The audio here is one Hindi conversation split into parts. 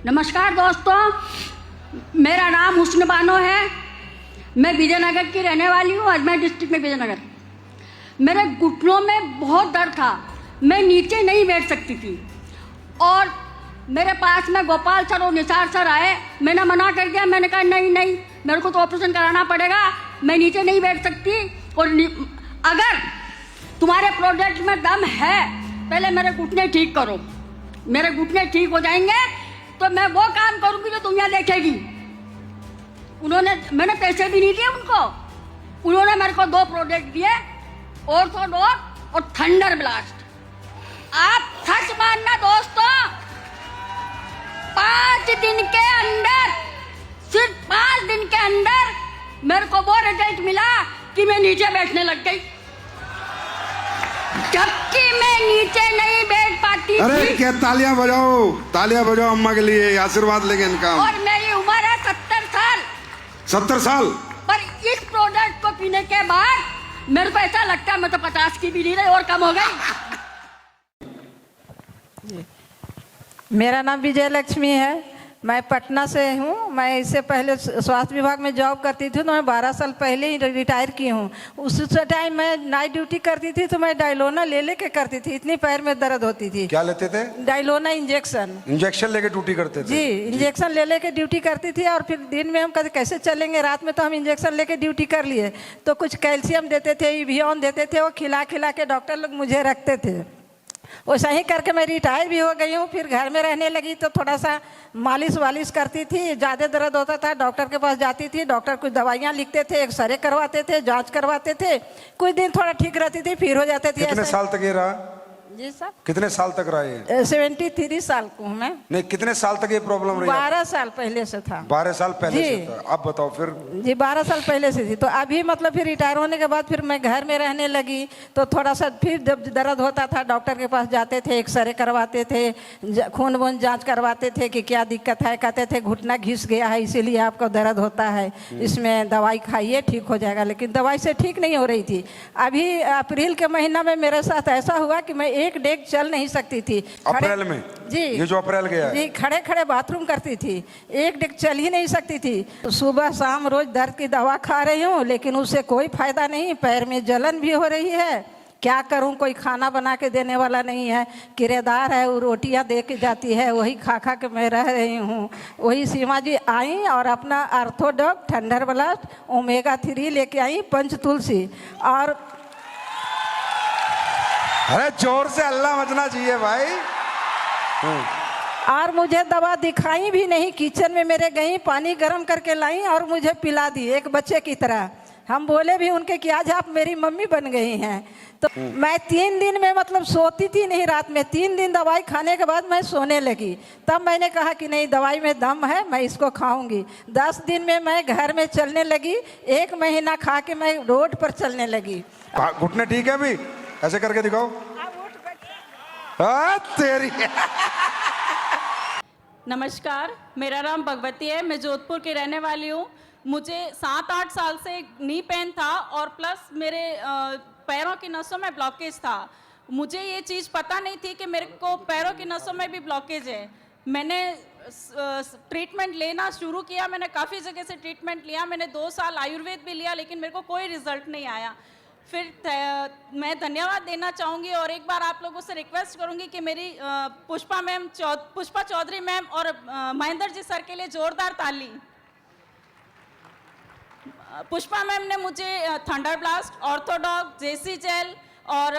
नमस्कार दोस्तों, मेरा नाम हुस्न बानो है। मैं विजयनगर की रहने वाली हूँ, अजमेर डिस्ट्रिक्ट में विजयनगर। मेरे घुटनों में बहुत दर्द था, मैं नीचे नहीं बैठ सकती थी और मेरे पास में गोपाल सर और निसार सर आए। मैंने मना कर दिया, मैंने कहा नहीं नहीं, मेरे को तो ऑपरेशन कराना पड़ेगा, मैं नीचे नहीं बैठ सकती। और अगर तुम्हारे प्रोजेक्ट में दम है, पहले मेरे घुटने ठीक करो। मेरे घुटने ठीक हो जाएंगे तो मैं वो काम करूंगी जो दुनिया देखेगी। मैंने पैसे भी नहीं दिए उनको। उन्होंने मेरे को 2 प्रोजेक्ट दिए, ऑर्थोडॉक और थंडर ब्लास्ट। आप सच मानना दोस्तों, 5 दिन के अंदर, सिर्फ 5 दिन के अंदर मेरे को वो रिजल्ट मिला कि मैं नीचे बैठने लग गई, जबकि मैं नीचे नहीं बैठ पाती। अरे क्या तालियां बजाओ अम्मा के लिए, आशीर्वाद लेंगे इनका। और मेरी उम्र है 70 साल। 70 साल। पर इस प्रोडक्ट को पीने के बाद मेरे को ऐसा लगता है मैं तो 50 की भी नहीं रही और कम हो गई। मेरा नाम विजय लक्ष्मी है, मैं पटना से हूँ। मैं इससे पहले स्वास्थ्य विभाग में जॉब करती थी, तो मैं 12 साल पहले ही रिटायर की हूँ। उस टाइम मैं नाइट ड्यूटी करती थी, तो मैं डायलोना ले के करती थी, इतनी पैर में दर्द होती थी। क्या लेते थे? डायलोना इंजेक्शन लेके ड्यूटी करते थे? जी, इंजेक्शन ले के ड्यूटी करती थी। और फिर दिन में हम कहते कैसे चलेंगे, रात में तो हम इंजेक्शन लेके ड्यूटी कर लिए। तो कुछ कैल्शियम देते थे, इवियन देते थे, वो खिला के डॉक्टर लोग मुझे रखते थे। वैसा ही करके मैं रिटायर भी हो गई हूँ। फिर घर में रहने लगी तो थोड़ा सा मालिश वालिश करती थी। ज़्यादा दर्द होता था, डॉक्टर के पास जाती थी, डॉक्टर कुछ दवाइयाँ लिखते थे, एक्सरे करवाते थे, जांच करवाते थे। कुछ दिन थोड़ा ठीक रहती थी, फिर हो जाते थे। कितने साल तक ये रहा? जी साहब, कितने साल तक रहा ये? 73 साल को हूँ मैं। नहीं, कितने साल तक ये प्रॉब्लम रही? 12 साल पहले से था। 12 साल पहले से था। अब बताओ फिर। जी, 12 साल पहले से थी। तो अभी मतलब फिर रिटायर होने के बाद फिर मैं घर में रहने लगी, तो थोड़ा सा फिर जब दर्द होता था डॉक्टर के पास जाते थे, एक्सरे करवाते थे, खून वून जांच करवाते थे कि क्या दिक्कत है। कहते थे घुटना घिस गया है, इसीलिए आपको दर्द होता है, इसमें दवाई खाइए ठीक हो जाएगा। लेकिन दवाई से ठीक नहीं हो रही थी। अभी अप्रैल के महीना में मेरे साथ ऐसा हुआ कि मैं 1 डेग चल नहीं सकती थी। अप्रैल में? जी, ये जो अप्रैल गया है? जी, खड़े बाथरूम करती थी, 1 डेग चल ही नहीं सकती थी। सुबह शाम रोज दर्द की दवा खा रही हूँ, लेकिन उससे कोई फायदा नहीं। पैर में जलन भी हो रही है। क्या करूं, कोई खाना बना के देने वाला नहीं है। किराएदार है, वो रोटियां दे के जाती है, वही खा के मैं रह रही हूँ। वही सीमा जी आई और अपना ऑर्थोडॉक, थंडर ब्लास्ट, ओमेगा 3 लेके आई, पंच तुलसी। और अरे जोर से अल्लाह मचना चाहिए भाई। और मुझे दवा दिखाई भी नहीं, किचन में मेरे गई, पानी गर्म करके लाई और मुझे पिला दी एक बच्चे की तरह। हम बोले भी उनके कि आज आप मेरी मम्मी बन गई हैं। तो मैं 3 दिन में मतलब सोती थी नहीं रात में। 3 दिन दवाई खाने के बाद मैं सोने लगी। तब मैंने कहा कि नहीं, दवाई में दम है, मैं इसको खाऊंगी। 10 दिन में मैं घर में चलने लगी। 1 महीना खा के मैं रोड पर चलने लगी। घुटने ठीक है अभी? ऐसे करके दिखाओ। तेरी नमस्कार, मेरा नाम भगवती है, मैं जोधपुर की रहने वाली हूँ। मुझे 7-8 साल से नी पेन था और प्लस मेरे पैरों की नसों में ब्लॉकेज था। मुझे ये चीज़ पता नहीं थी कि मेरे को पैरों की नसों में भी ब्लॉकेज है। मैंने ट्रीटमेंट लेना शुरू किया, मैंने काफ़ी जगह से ट्रीटमेंट लिया, मैंने 2 साल आयुर्वेद भी लिया, लेकिन मेरे को कोई रिजल्ट नहीं आया। फिर मैं धन्यवाद देना चाहूँगी और एक बार आप लोगों से रिक्वेस्ट करूँगी कि मेरी पुष्पा चौधरी मैम और महेंद्र जी सर के लिए जोरदार ताली। पुष्पा मैम ने मुझे थंडर ब्लास्ट, ऑर्थोडॉक, जेसी जेल और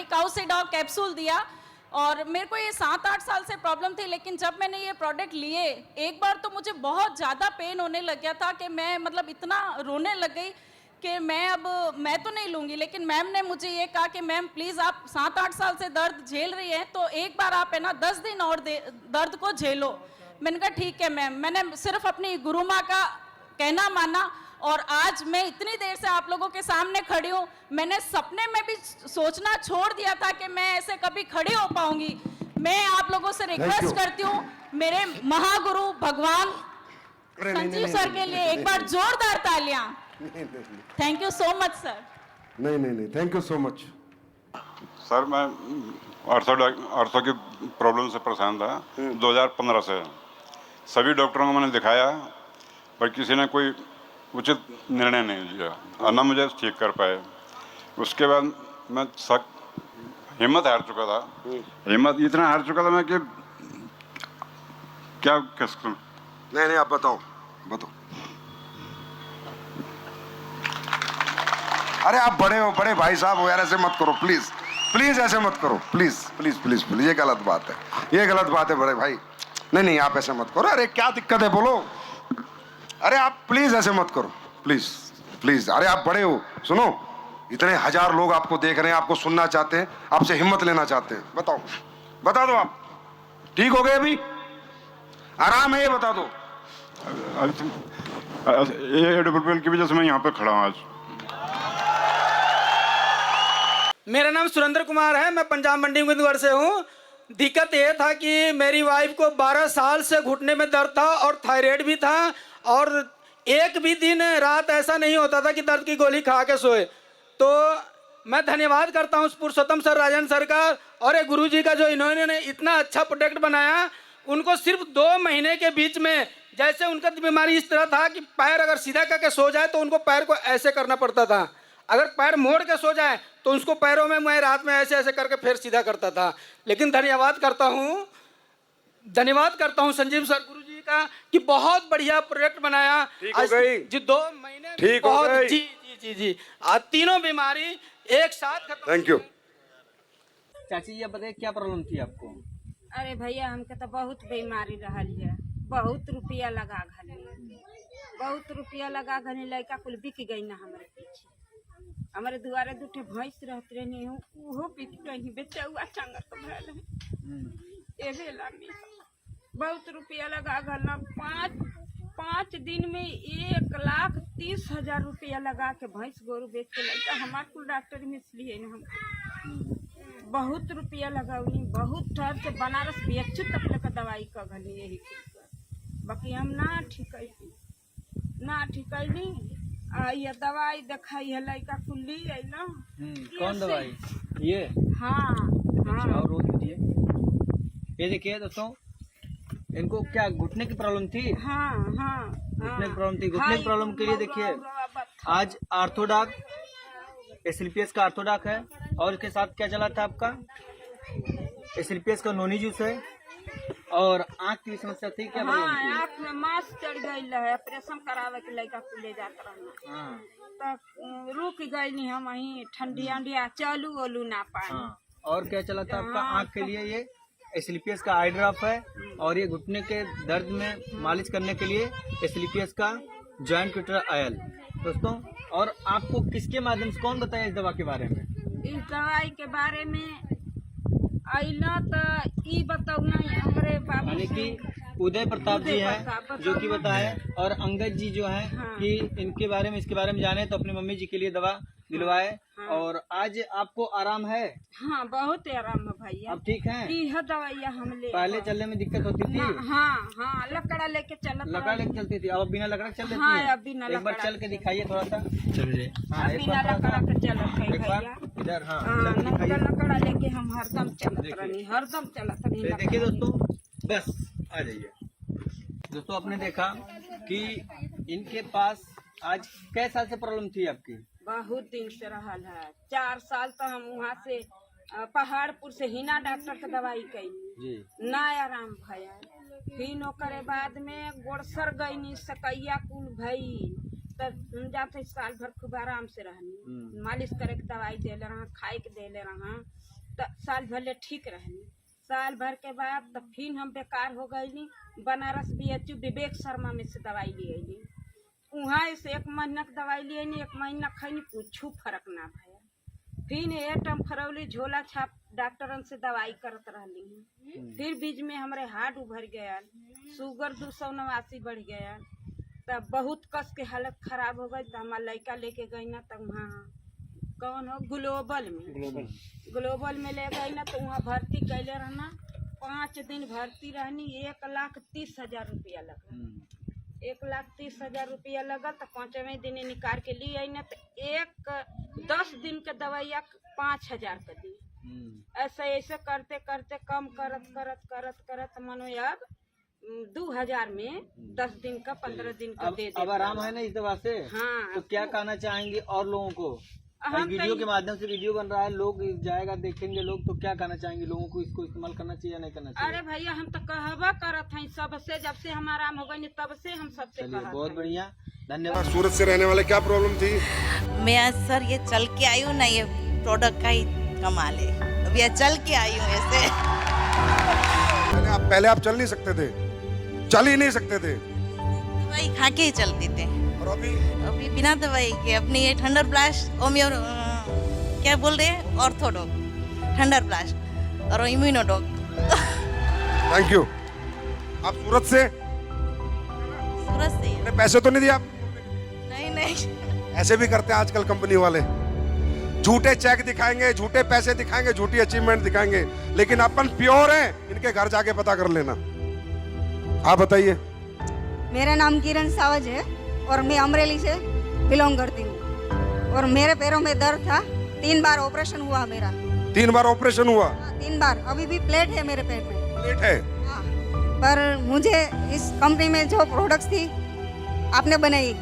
काउसिडॉक कैप्सूल दिया। और मेरे को ये 7-8 साल से प्रॉब्लम थी, लेकिन जब मैंने ये प्रोडक्ट लिए, एक बार तो मुझे बहुत ज़्यादा पेन होने लग गया था कि मैं मतलब इतना रोने लग गई कि मैं तो नहीं लूँगी। लेकिन मैम ने मुझे ये कहा कि मैम प्लीज़, आप 7-8 साल से दर्द झेल रही हैं, तो एक बार आप है ना 10 दिन और दर्द को झेलो। मैंने कहा ठीक है मैम। मैंने सिर्फ अपनी गुरु माँ का कहना माना और आज मैं इतनी देर से आप लोगों के सामने खड़ी हूँ। मैंने सपने में भी सोचना छोड़ दिया था कि मैं ऐसे कभी खड़ी हो पाऊंगी। मैं आप लोगों से रिक्वेस्ट करती हूँ, मेरे महागुरु भगवान संजीव सर के लिए एक बार जोरदार तालियां। Thank you so much sir. नहीं, thank you so much sir. मैं आर्थो की प्रॉब्लम से परेशान था 2015 से। सभी डॉक्टरों को मैंने दिखाया पर किसी ने कोई उचित निर्णय नहीं लिया और ना मुझे ठीक कर पाए। उसके बाद मैं हिम्मत हार चुका था। हिम्मत इतना हार चुका था मैं कि क्या कह सकता हूँ। नहीं आप बताओ बताओ। अरे आप बड़े हो, बड़े भाई साहब हो यार, ऐसे मत करो प्लीज प्लीज, ऐसे मत करो प्लीज प्लीज प्लीज प्लीज, ये गलत बात है, ये गलत बात है बड़े भाई। नहीं नहीं आप ऐसे मत करो। अरे क्या दिक्कत है बोलो। अरे आप प्लीज ऐसे मत करो प्लीज प्लीज। अरे आप बड़े हो, सुनो, इतने हजार लोग आपको देख रहे हैं, आपको सुनना चाहते हैं, आपसे हिम्मत लेना चाहते हैं। बताओ, बता दो आप ठीक हो गए, अभी आराम है, ये बता दो। AWL की वजह से मैं यहाँ पे खड़ा हूँ आज। मेरा नाम सुरेंद्र कुमार है, मैं पंजाब मंडी गोविंदगढ़ से हूँ। दिक्कत ये था कि मेरी वाइफ को 12 साल से घुटने में दर्द था और थायराइड भी था, और एक भी दिन रात ऐसा नहीं होता था कि दर्द की गोली खा के सोए। तो मैं धन्यवाद करता हूँ पुरुषोत्तम सर, राजन सर का और एक गुरु जी का, जो इन्होंने इतना अच्छा प्रोडक्ट बनाया। उनको सिर्फ 2 महीने के बीच में, जैसे उनका बीमारी इस तरह था कि पैर अगर सीधा करके सो जाए तो उनको पैर को ऐसे करना पड़ता था, अगर पैर मोड़ के सो जाए तो उसको पैरों में मैं रात में ऐसे ऐसे करके फिर सीधा करता था। लेकिन धन्यवाद करता हूँ संजीव सर गुरु जी का कि बहुत बढ़िया प्रोजेक्ट बनाया। ठीक हो गई जी 2 महीने ठीक हो गई। जी जी जी जी आज तीनों बीमारी एक साथ खत्म। Thank you. चाची ये बताइए क्या प्रॉब्लम थी आपको? अरे भैया हमके तो बहुत बीमारी रहल है, बहुत रुपया लगा घने, बहुत रुपया लगा घने, लड़का कुल बिक गई ना हमारे पीछे। हमारे दुआरे 2 ठे भैंस रहते रहनी हूँ, वो बिक गई, बेचौआ चंगर तो भैल है। ए बेला में बहुत रुपया लगा घना, 5 दिन में 1,30,000 रुपया लगा के भैंस गोरू बेच के लड़का हमारे कुल डॉक्टर में इसलिए ना हम बहुत रुपया लगाऊनी, बहुत ठहर से बनारस बेचू तक का दवाई का घनी यही बाकी हम ना ठिकैली। ये दवाई दिखाई है लड़का कुल्ली है ना। कौन दवाई? ये हाँ हाँ। और रोज दिए। ये देखिए दोस्तों, इनको क्या घुटने की प्रॉब्लम थी? हाँ हाँ घुटने की प्रॉब्लम थी। घुटने की प्रॉब्लम के लिए देखिए आज आर्थोडॉक SLPS का आर्थोडॉक है, और इसके साथ क्या चला था आपका SLPS का नोनी जूस है, और आँख की समस्या थी क्या? हाँ, आँख में मांस चढ़ गई है, ऑपरेशन करावे के लड़का को ले जाता रहना। हाँ। तो रुक गई नहीं हम वहीं, ठंडिया चलू ओलू ना पाए। हाँ। और क्या चला था आपका? आँख के लिए ये SLPS का आई ड्रॉप है, और ये घुटने के दर्द में मालिश करने के लिए SLPS का जॉइंट क्विटर ऑयल। दोस्तों, और आपको किसके माध्यम से कौन बताया इस दवा के बारे में? इस दवाई के बारे में अइला तो ई बताऊ ना हमारे बाबू यानी से। कि उदय प्रताप जी हैं जो कि बताए, और अंगद जी जो हैं हाँ। कि इनके बारे में, इसके बारे में जाने तो अपनी मम्मी जी के लिए दवा दिलवाए। हाँ। और आज आपको आराम है? हाँ बहुत आराम है भैया। अब ठीक है? यह दवाइया हम ले पहले चलने में दिक्कत होती थी? हाँ हाँ लकड़ा लेके चलत लकड़ा लेके चलती थी, अब बिना लकड़ा चल देती हाँ, है? अब बिना एक बार लकड़ा चल के दिखाइए थोड़ा सा। चलिए। हाँ, एक बिना बार लकड़ा के चलत है एक बार भैया। इधर। हाँ, हाँ चल के नहीं तो दिखाइए। लकड़ा लेके हम हरदम चलत रहनी, हरदम चलत रहनी। तो देखिए दोस्तों, बस आ जाइए दोस्तों। आपने देखा कि इनके पास आज कै साल से प्रॉब्लम थी आपकी? बहुत दिन से रहल है, 4 साल तो हम वहाँ से पहाड़पुर से हिना डॉक्टर के दवाई कैली जी। ना आराम भया। फिर ओकरे बाद में गोड़सर गईनी, सकैया कुल भई, तब जाते साल भर खूब आराम से रहनी, मालिश करे के दवाई देले रहा, खाए के देले रहा, तो साल भर ले ठीक रहनी। साल भर के बाद तो फिर हम बेकार हो गईली, बनारस BHU विवेक शर्मा में से दवाई ले अली। वहाँ से 1 महीना की दवाई लिए, 1 महीना खैनी, कुछ फर्क ना भया। फिर एटम फरौली झोला छाप डॉक्टरन से दवाई करत रहली। फिर बीच में हमारे हार्ट उभर गया, शुगर 289 बढ़ गया, तब बहुत कस के हालत खराब हो गई। तो हमारा लड़का लेके गई ना, तब वहाँ कौन हो ग्लोबल में ले गई ना, तो वहाँ भर्ती कैले रहना। 5 दिन भर्ती रहनी, 1,30,000 रुपया लगा। 1,30,000 रुपया लगा। तो 5वें दिन निकाल के लिए आई ना, तो 10 दिन के दवाइया 5,000 का दी। ऐसे ऐसे करते करते कम करत करत करत करत मनो अब 2000 में 10 दिन का 15 दिन का दे अब आराम है ना इस दवा से? हाँ। तो क्या कहना चाहेंगे और लोगों को? हम भाई वीडियो के माध्यम से वीडियो बन रहा है, लोग जाएगा देखेंगे लोग, तो क्या कहना चाहेंगे लोगों को? इसको इस्तेमाल करना चाहिए या नहीं करना चाहिए? अरे भैया हम तो कहवा करत हैं सबसे, जब से हम आराम हो गए तब से हम सबसे चलिए कहत बहुत हैं। बढ़िया, धन्यवाद। सूरत से रहने वाले, क्या प्रॉब्लम थी? मैं आज सर ये चल के आई हूँ ना, ये प्रोडक्ट का ही कमाल है। अब ये चल के आई हूँ ऐसे। पहले आप चल नहीं सकते थे, चल ही नहीं सकते थे, दवाई खा के ही चलते थे। और अभी बिना दवाई के अपनी ये थंडर ब्लास्ट होम्यो क्या बोल रहे हैं, ऑर्थोडॉक, थंडर ब्लास्ट और इम्यूनोडॉक। Thank you. आप सूरत से? सूरत से। मैंने पैसे तो नहीं दिए आप? नहीं। ऐसे भी करते हैं आजकल कंपनी वाले, झूठे चेक दिखाएंगे, झूठे पैसे दिखाएंगे, झूठी अचीवमेंट दिखाएंगे, लेकिन अपन प्योर हैं। इनके घर जाके पता कर लेना। आप बताइए। मेरा नाम किरण सावज है और मैं अमरेली से बिलोंग करती हूँ। और मेरे पैरों में दर्द था, 3 बार ऑपरेशन हुआ मेरा। 3 बार ऑपरेशन हुआ? 3 बार। अभी भी प्लेट है मेरे पेट में। प्लेट है? हाँ। पर मुझे इस कंपनी में जो प्रोडक्ट्स थी आपने बनाई,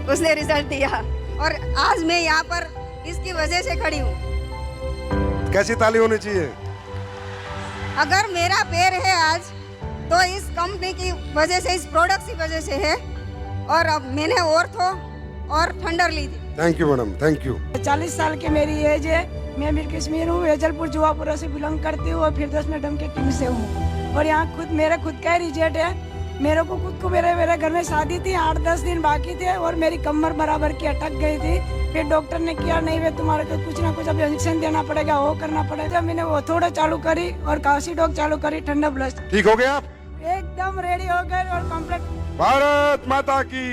उसने रिजल्ट दिया और आज मैं यहाँ पर इसकी वजह से खड़ी हूँ। कैसी ताली होनी चाहिए? अगर मेरा पैर है आज तो इस कंपनी की वजह से, इस प्रोडक्ट की वजह से है। और अब मैंने ऑर्थो और थंडर ली थी। Thank you madam, thank you. 40 साल की मेरी एज है। मैं मीर कश्मीर हूँ, वेजलपुर जुआपुरा से बिलोंग करती हूँ और फिर 10 मैडम के टीम से हूँ। और यहाँ खुद मेरा खुद का रिजल्ट है। मेरे को खुद को मेरे घर में शादी थी, 8-10 दिन बाकी थे और मेरी कमर बराबर की अटक गई थी। फिर डॉक्टर ने किया, नहीं वे तुम्हारे को कुछ ना कुछ अब इंजेक्शन देना पड़ेगा, वो करना पड़ेगा। मैंने वो थोड़ा चालू करी और काशी डॉग चालू करी, ठंडा ब्लस्ट। ठीक हो गया आप? एकदम रेडी हो गए और कम्प्लीट। भारत माता की।